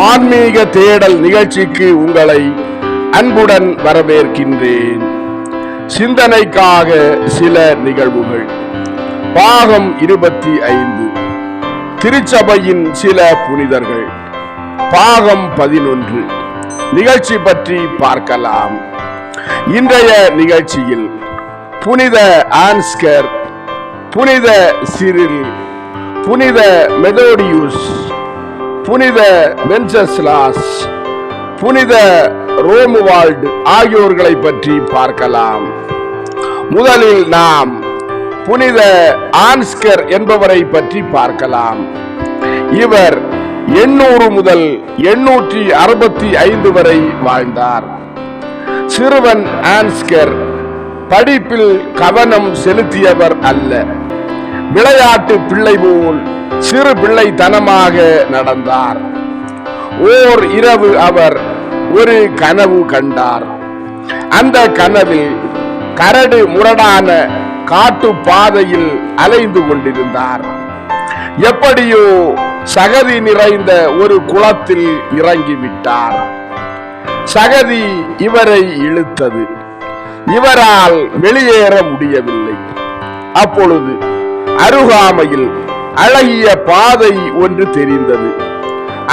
ஆன்மீக தேடல் நிகழ்ச்சிக்கு உங்களை அன்புடன் வரவேற்கின்றேன். சிந்தனைக்காக சில நிகழ்வுகள். பாகம் 25, திருச்சபையின் சில புனிதர்கள். பாகம் 11, நிகழ்ச்சி பற்றி பார்க்கலாம். இன்றைய நிகழ்ச்சியில் புனித ஆன்ஸ்கர், புனித சிரில், புனித மெதோடியூஸ், புனித வென்சஸ்லாஸ், புனித ரோமுவால்டு ஆகியோர்களை பற்றி பார்க்கலாம். முதலில் நாம் புனித ஆன்ஸ்கர் என்பவரை பற்றி பார்க்கலாம். இவர் 800 முதல் 865 வரை வாழ்ந்தார். சிறுவன் ஆன்ஸ்கர் படிப்பில் கவனம் செலுத்தியவர் அல்ல. விளையாட்டு பிள்ளை போல் சிறு பிள்ளைத்தனமாக நடந்தார். ஓர் இரவு அவர் ஒரு கனவு கண்டார். அந்த கனவில் கரடு முரடான காட்டு பாதையில் அலைந்து கொண்டிருந்தார். எப்படியோ சகதி நிறைந்த ஒரு குளத்தில் இறங்கிவிட்டார். சகதி இவரை இழுத்தது. இவரால் வெளியேற முடியவில்லை. அப்பொழுது அருகாமையில் அழகிய பாதை ஒன்று தெரிந்தது.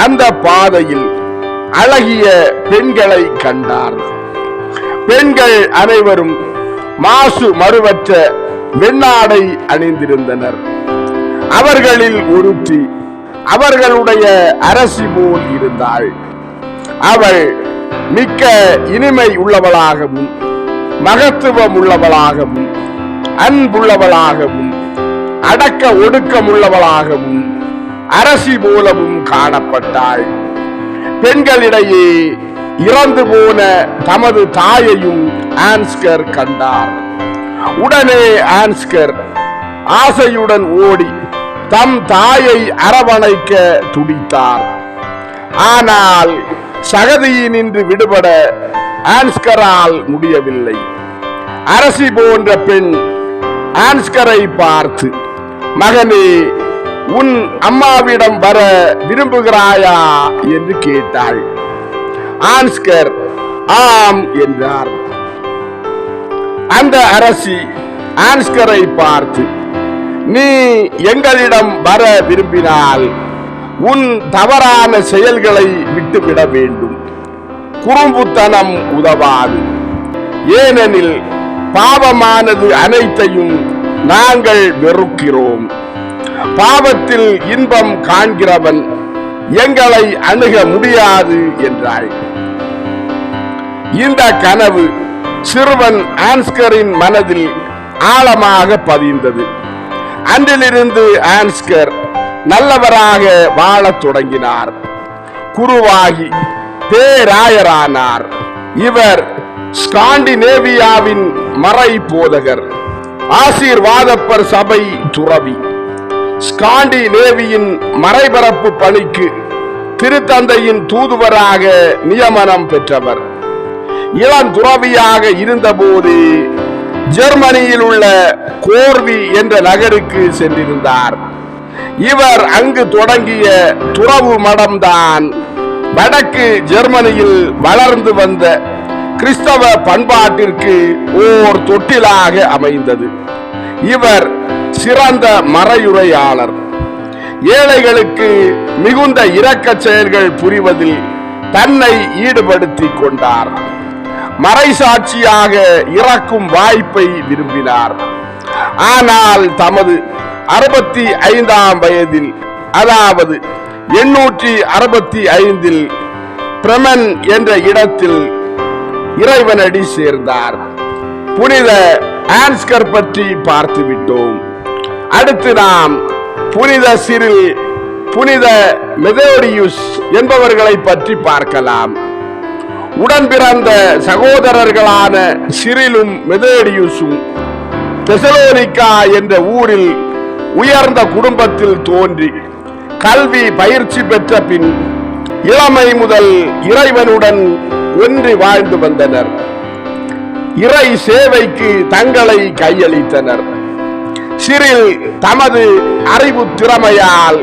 அந்த பாதையில் அழகிய பெண்களை கண்டார். பெண்கள் அனைவரும் மாசு மறுவற்ற வெண்ணாடை அணிந்திருந்தனர். அவர்களில் ஒருத்தி அவர்களுடைய அரசி போல் இருந்தாள். அவள் மிக்க இனிமை உள்ளவளாகவும் மகத்துவம் உள்ளவளாகவும் அன்புள்ளவளாகவும் அடக்க ஒடுக்கம் உள்ளவளாகவும் அரசி போலவும் காணப்பட்டாள். பெண்களிடையே இறந்து போன தமது தாயையும் ஆன்ஸ்கர் கண்டார். உடனே ஆன்ஸ்கர் ஆசையுடன் ஓடி தம் தாயை அரவணைக்க துடித்தார். ஆனால் சகதியினின்று விடுபட ஆன்ஸ்கரால் முடியவில்லை. அரசி போன்ற பெண் ஆன்ஸ்கரை பார்த்து, மகனே, உன் அம்மாவிடம் வர விரும்புகிறாயா என்று கேட்டாள். ஆன்ஸ்கர் ஆம் என்றார். அந்த அரசி ஆன்ஸ்கரை பார்த்து, நீ எங்களிடம் வர விரும்பினால் உன் தவறான செயல்களை விட்டுவிட வேண்டும். குறும்புத்தனம் உதவாது. ஏனெனில் பாவமானது அனைத்தையும் நாங்கள் வெறுக்கிறோம். பாவத்தில் இன்பம் காண்கிறவன் எங்களை அணுக முடியாது என்றாள். இந்த கனவு சிறுவன் ஆன்ஸ்கரின் மனதில் ஆழமாக பதிந்தது. அன்றிலிருந்து ஆன்ஸ்கர் நல்லவராக வாழத் தொடங்கினார். குருவாகி பேராயரானார். இவர் ஸ்காண்டினேவியாவின் மறை போதகர், ஆசீர்வாதப்பர் சபை துறவி. ஸ்காண்டினேவியின் மறைபரப்பு பணிக்கு திருத்தந்தையின் தூதுவராக நியமனம் பெற்றவர். இளந்துறவியாக இருந்தபோது ஜெர்மனியில் உள்ள கோர்வி என்ற நகருக்கு சென்றிருந்தார். இவர் அங்கு தொடங்கிய துறவு மடம்தான் வடக்கு ஜெர்மனியில் வளர்ந்து வந்த கிறிஸ்தவ பண்பாட்டிற்கு ஓர் தொட்டிலாக அமைந்தது. இவர் சிறந்த மறையுரையாளர். ஏழைகளுக்கு மிகுந்த இரக்க செயல்கள் புரிவதில் தன்னை ஈடுபடுத்திக் கொண்டார். மறைசாட்சியாக இறக்கும் வாய்ப்பை விரும்பினார். ஆனால் தமது 65ஆம் வயதில், அதாவது 865 பிரமன் என்ற இடத்தில் இறைவனடி சேர்ந்தார். புனித ஆன்ஸ்கர் பற்றி பார்த்துவிட்டோம். அடுத்து நாம் புனித சிரில், புனித மெதோடியூஸ் என்பவர்களை பற்றி பார்க்கலாம். உடன் பிறந்த சகோதரர்களான சிரிலும் மெதோடியூஸும் தெசலோனிக்கா என்ற ஊரில் உயர்ந்த குடும்பத்தில் தோன்றி கல்வி பயிற்சி பெற்ற பின் இளமை முதல் இறைவனுடன் ஒன்றி வாழ்ந்து வந்தனர். இறை சேவைக்கு தங்களை கையளித்தனர். சிரில் தமது அறிவு திறமையால்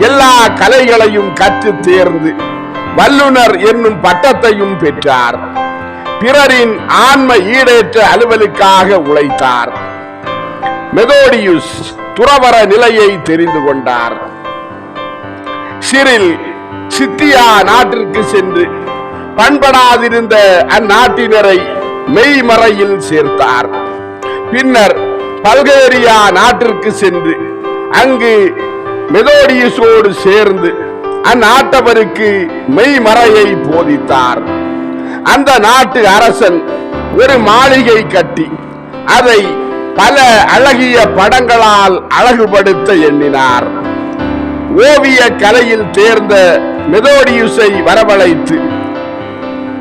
எல்லா கலைகளையும் கற்று தேர்ந்து வல்லுனர் என்னும் பட்டத்தையும் பெற்றார். பிறரின் ஆன்ம ஈடேற்ற அலுவலுக்காக உழைத்தார். மெதோடியுஸ் துறவற நிலையை தெரிந்து கொண்டார். சிரில் சித்தியா நாட்டிற்கு சென்று பண்படாதிருந்த அந்நாட்டினரை மெய்மறையில் சேர்த்தார். பின்னர் பல்கேரியா நாட்டிற்கு சென்று அங்கு மெதோடியுஸோடு சேர்ந்து அந்நாட்டவருக்கு மெய்மறையை போதித்தார். அந்த நாட்டு அரசன் ஒரு மாளிகை கட்டி அதை பல அழகிய படங்களால் அழகுபடுத்த எண்ணினார். ஓவிய கலையில் தேர்ந்த மெதோடியுஸை வரவழைத்து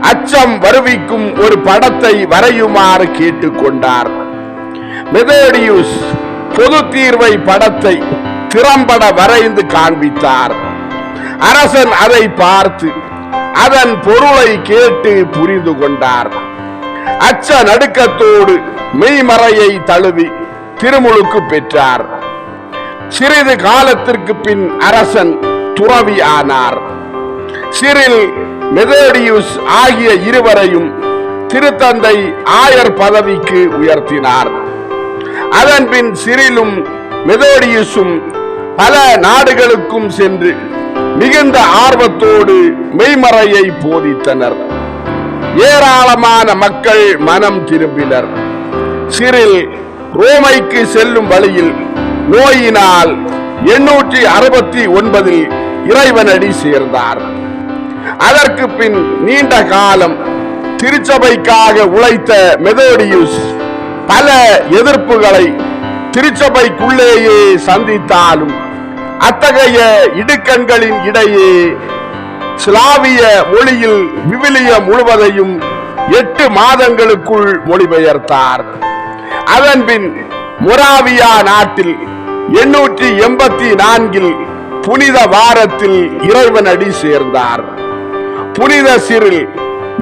அச்சம் வருவிக்கும் ஒரு படத்தை வரையுமாறு கேட்டுக்கொண்டார். மெதோடியுஸ் பொது தீர்வை படத்தை திறம்பட வரைந்து காண்பித்தார். அரசன் அதை பார்த்து அதன் பொருளை கேட்டு புரிந்து கொண்டார். அச்ச நடுக்கத்தோடு மெய்மறையை தழுவி திருமுழுக்கு பெற்றார். சிறிது காலத்திற்கு பின் அரசன் துறவி ஆனார். சிரில் மெதோடியுஸ் ஆகிய இருவரையும் திருத்தந்தை ஆயர் பதவிக்கு உயர்த்தினார். அதன் பின் சிரிலும் மெதோடியுஸும் பல நாடுகளுக்கும் சென்று மிகுந்த ஆர்வத்தோடு மெய்மறையை போதித்தனர். ஏராளமான மக்கள் மனம் திரும்பினர். சிரில் ரோமைக்கு செல்லும் வழியில் நோயினால் 869 இறைவனடி சேர்ந்தார். அதற்கு பின் நீண்ட காலம் திருச்சபைக்காக உழைத்த மெதோடியுஸ் பல எதிர்ப்புகளை திருச்சபைக்குள்ளேயே சந்தித்தாலும் அத்தகைய இடுக்கண்களின் இடையே ஸ்லாவிய மொழியில் விவிலியம் முழுவதையும் 8 மாதங்களுக்குள் மொழிபெயர்த்தார். அதன் பின் மொராவியா நாட்டில் 884 புனித வாரத்தில் இறைவனடி சேர்ந்தார். புனித சிரில்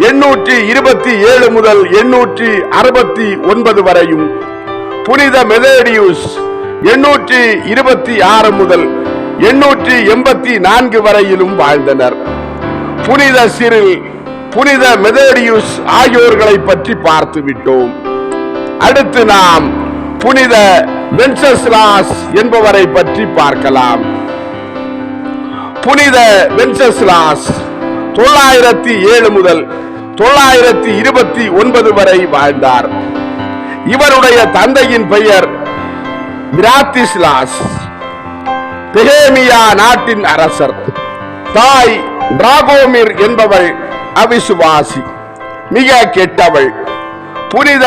827 முதல் 869 வரையும், புனித மெதோடியுஸ் 826 முதல் 884 வரையிலும் வாழ்ந்தனர். புனித சிரில், புனித மெதோடியுஸ் ஆகியோர்களை பற்றி பார்த்து விட்டோம். அடுத்து நாம் புனித வென்சஸ்லாஸ் என்பவரை பற்றி பார்க்கலாம். புனித வென்சஸ்லாஸ் 907 முதல் 929 வரை வாழ்ந்தார். இவருடைய தந்தையின் பெயர் பிராத்திஸ்லாஸ், பெஹேமியா நாட்டின் அரசர். தாய் டிராகோமிர் என்பவள் அவிசுவாசி, மிக கெட்டவள். புனித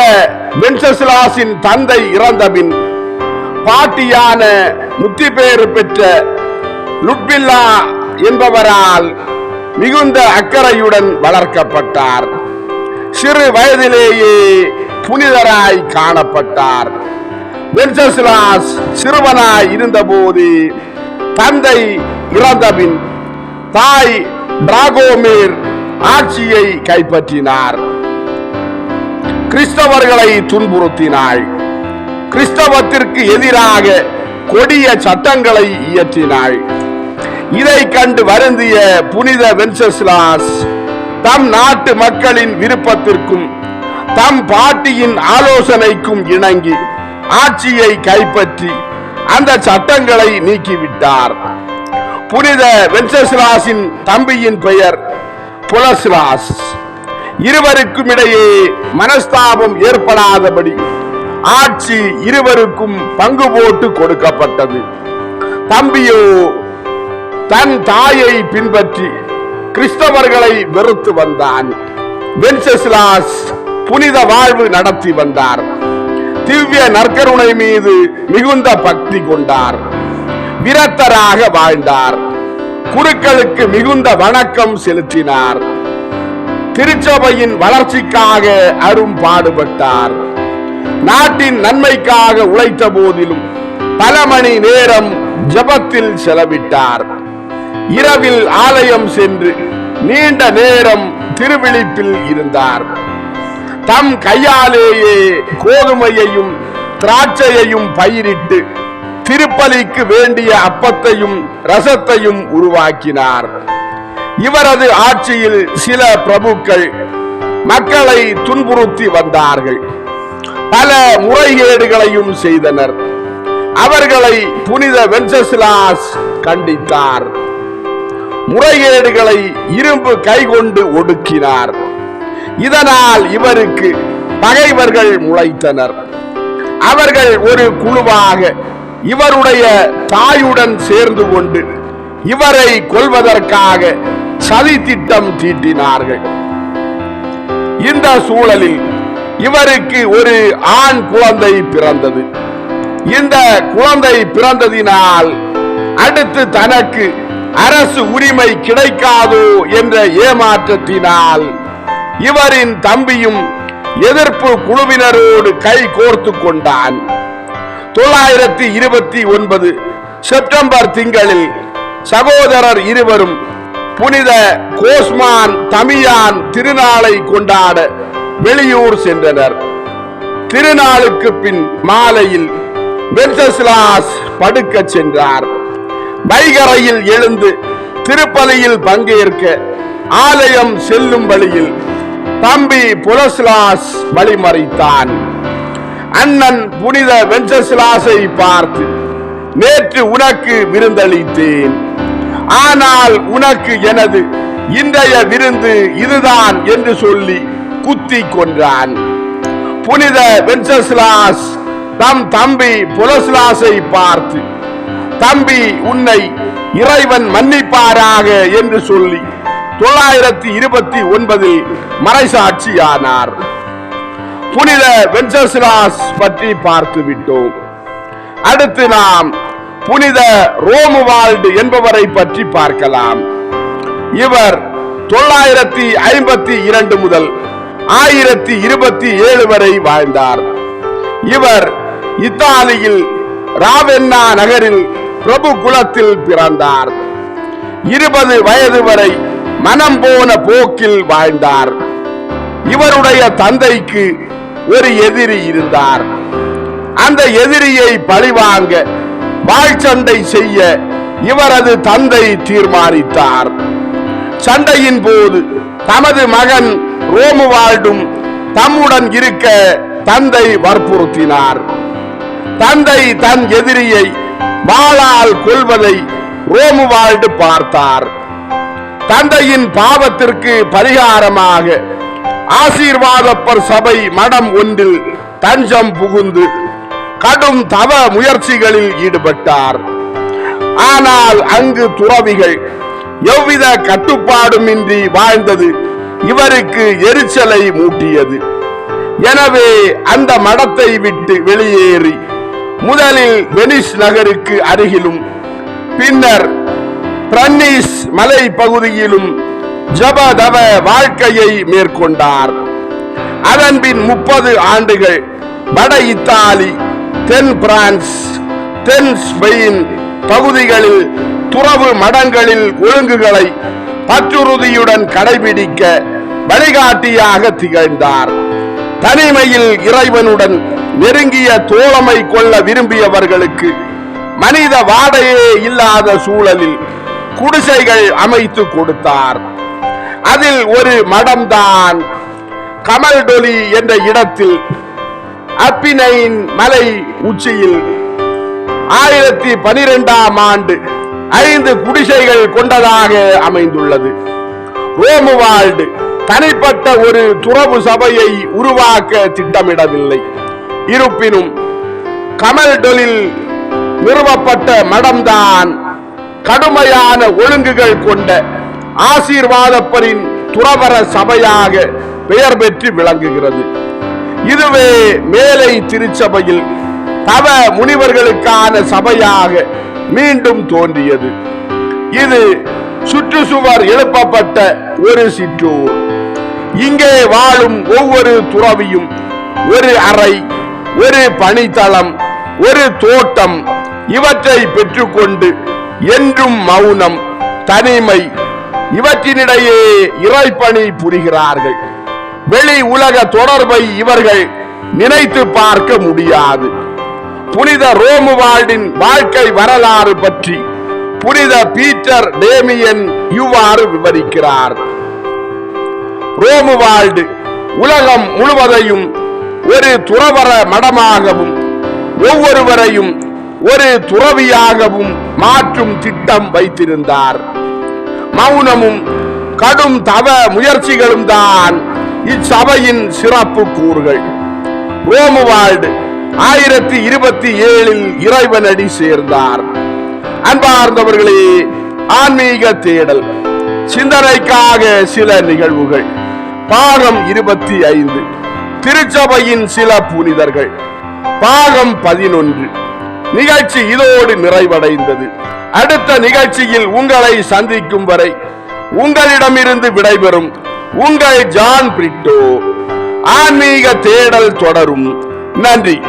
வென்சஸ்லாஸின் தந்தை இறந்தபின் பாட்டியான முத்திபேறு பெற்ற லுட்வில்லா என்பவரால் மிகுந்த அக்கறையுடன் வளர்க்கப்பட்டார். சிறு வயதிலேயே புனிதராய் காணப்பட்டார். வென்சஸ்லாஸ் சிறுவனாய் இருந்தபோது தந்தை இறந்தபின் தாய் டிராகோமிர் ஆட்சியை கைப்பற்றினார். கிறிஸ்தவர்களை துன்புறுத்தினாள். கிறிஸ்தவத்திற்கு எதிராக கொடிய சட்டங்களை இயற்றினாள். இதை கண்டு வருந்திய புனித வென்சஸ்லாஸ் தம் நாட்டு மக்களின் விருப்பத்திற்கும் தம் பாட்டியின் ஆலோசனைக்கும் இணங்கி ஆட்சியை கைப்பற்றி அந்த சட்டங்களை நீக்கிவிட்டார். புனித வென்சஸ்லாஸின் தம்பியின் பெயர் புலஸ்லாஸ். இருவருக்கும் இடையே மனஸ்தாபம் ஏற்படாதபடி ஆட்சி இருவருக்கும் பங்கு போட்டு கொடுக்கப்பட்டது. தம்பியோ தன் தாயை பின்பற்றி கிறிஸ்தவர்களை வெறுத்து வந்தான். வென்சஸ்லாஸ் புனித வாழ்வு நடத்தி வந்தார். திவ்ய நற்கருணை மீது மிகுந்த பக்தி கொண்டார். விரத்தராக வாழ்ந்தார். குருக்களுக்கு மிகுந்த வணக்கம் செலுத்தினார். திருச்சபையின் வளர்ச்சிக்காக அரும் பாடுபட்டார். நாட்டின் நன்மைக்காக உழைத்த போதிலும் பல மணி நேரம் ஜபத்தில் செலவிட்டார். இரவில் ஆலயம் சென்று நீண்ட நேரம் திருவிழிப்பில் இருந்தார். தம் கையாலேயே கோதுமையையும் திராட்சையையும் பயிரிட்டு திருப்பலிக்கு வேண்டிய அப்பத்தையும் ரசத்தையும் உருவாக்கினார். இவரது ஆட்சியில் சில பிரபுக்கள் மக்களை துன்புறுத்தி வந்தார்கள். பல முறைகேடுகளையும் செய்தனர். அவர்களை புனித வென்சஸ்லாஸ் கண்டித்தார். முறைகேடுகளை இரும்பு கைகொண்டு ஒடுக்கினார். இதனால் இவருக்கு பகைவர்கள் முளைத்தனர். அவர்கள் ஒரு குழுவாக இவருடைய தாயுடன் சேர்ந்து கொண்டு இவரை கொல்வதற்காக சதி திட்டம் தீட்டினார்கள். இந்த சூழலில் இவருக்கு ஒரு ஆண் குழந்தை பிறந்தது. இந்த குழந்தை பிறந்ததினால் அடுத்து தனக்கு அரசு உரிமை கிடைக்காதோ என்ற ஏமாற்றத்தினால் இவரின் தம்பியும் எதிர்ப்பு குழுவினரோடு கை கோர்த்து கொண்டான். 929 செப்டம்பர் திங்களில் சகோதரர் இருவரும் புனித கோஸ்மான் தமியான் திருநாளை கொண்டாட வெளியூர் சென்றனர். திருநாளுக்கு பின் மாலையில் வென்சஸ்லாஸ் படுக்க சென்றார். வைகரையில் எழுந்து திருப்பலியில் பங்கேற்க ஆலயம் செல்லும் வழியில் தம்பி புலஸ்லாஸ் வழிமறித்தான். அண்ணன் புனித வென்சஸ்லாஸை பார்த்து, நேற்று உனக்கு விருந்தளித்தேன், ஆனால் உனக்கு எனது இன்றைய விருந்து இதுதான் என்று சொல்லி குத்தி கொன்றான். புனித வென்சஸ்லாஸ் தம் தம்பி புலஸ்லாஸை பார்த்து, தம்பி உன்னை இறைவன் மன்னிப்பாராக என்று சொல்லி 929 மறைசாட்சியானார். புனித வென்சஸ்லாஸ் பற்றி பார்த்து விட்டோம். அடுத்து நாம் புனித ரோமுவால்டு என்பவரை பற்றி பார்க்கலாம். இவர் 952 முதல் 1027 வரை வாழ்ந்தார். இவர் இத்தாலியில் ராவென்னா நகரில் பிரபு குலத்தில் பிறந்தார். 20 வயது வரை மனம் போன போக்கில் வாழ்ந்தார். இவருடைய தந்தைக்கு ஒரு எதிரி இருந்தார். அந்த எதிரியை பழிவாங்க வாழ்ச்சண்டை செய்ய இவரது தந்தை தீர்மானித்தார். சண்டையின் போது தமது மகன் ரோமுவால்டும் தம்முடன் இருக்க தந்தை வற்புறுத்தினார். தந்தை தன் எதிரியை வாளால் கொல்வதை ரோமுவால்டு பார்த்தார். தந்தையின் பாவத்திற்கு பரிகாரமாக ஆசீர்வாதப்பர் சபை மடம் ஒன்றில் தஞ்சம் புகுந்து கடும் தவ முயற்சிகளில் ஈடுபட்டார். ஆனால் அங்கு துறவிகள் எவ்வித கட்டுப்பாடுமின்றி வாழ்ந்தது இவருக்கு எரிச்சலை மூட்டியது. எனவே அந்த மடத்தை விட்டு வெளியேறி முதலில் வெனிஸ் நகருக்கு அருகிலும் பின்னர் பிரன்னிஸ் மலை பகுதியிலும் ஜபதவ வாழ்க்கையை மேற்கொண்டார். அதன்பின் 30 ஆண்டுகள் வட இத்தாலி, தென் பிரான்ஸ், தென் ஸ்பெயின் பகுதிகளில் துறவு மடங்களில் ஒழுங்குகளை பற்றுறுதியுடன் கடைபிடிக்க வழிகாட்டியாக திகழ்ந்தார். தனிமையில் இறைவனுடன் நெருங்கிய தோழமை கொள்ள விரும்பியவர்களுக்கு மனித வாடையே இல்லாத சூழலில் குடிசைகள் அமைத்து கொடுத்தார். அதில் ஒரு மடம்தான் கமல்டொலி என்ற இடத்தில் அப்பினைன் மலை உச்சியில் 1012ஆம் ஆண்டு 5 குடிசைகள் கொண்டதாக அமைந்துள்ளது. ரோமுவால்டு தனிப்பட்ட ஒரு துறவு சபையை உருவாக்க திட்டமிடவில்லை. இருப்பினும் கமல்டொலில் நிறுவப்பட்ட மடம்தான் கடுமையான ஒழுங்குகள் கொண்ட ஆசீர்வாதப்பரின் துறவர சபையாக பெயர் பெற்று விளங்குகிறது. இதுவே மேலை திருச்சபையில் தவ முனிவர்களுக்கான சபையாக மீண்டும் தோன்றியது. இது சுற்றுச்சுவர் எழுப்பப்பட்ட ஒரு சிற்றூர். இங்கே வாழும் ஒவ்வொரு துறவியும் ஒரு அறை, ஒரு பணித்தளம், ஒரு தோட்டம் இவற்றை பெற்றுக்கொண்டு என்றும் மௌனம், தனிமை இவற்றினிடையே இறைப்பணி புரிகிறார்கள். வெளி உலக தொடர்பை இவர்கள் நினைத்து பார்க்க முடியாது. புனித ரோமுவால்டின் வாழ்க்கை வரலாறு பற்றி புனித பீட்டர் டேமியன் இவ்வாறு விவரிக்கிறார். ரோமுவால்டு உலகம் முழுவதையும் ஒரு துறவற மடமாகவும் ஒவ்வொருவரையும் ஒரு துறவியாகவும் மாற்றும் திட்டம் வைத்திருந்தார். மௌனமும் கடும் தவ முயற்சிகளும் தான் இச்சபையின் சிறப்பு கூறுகள். ரோமுவால்டு 1027 இறைவனடி சேர்ந்தார். அன்பார்ந்தவர்களே, ஆன்மீக தேடல் சிந்தனைக்காக சில நிகழ்வுகள். பாகம் 25 திருச்சபையின் சில புனிதர்கள். பாகம் 11 நிகழ்ச்சி இதோடு நிறைவடைந்தது. அடுத்த நிகழ்ச்சியில் உங்களை சந்திக்கும் வரை உங்களிடமிருந்து விடைபெறும் உங்கள் ஜான் பிரிட்டோ. ஆன்மீக தேடல் தொடரும். நன்றி.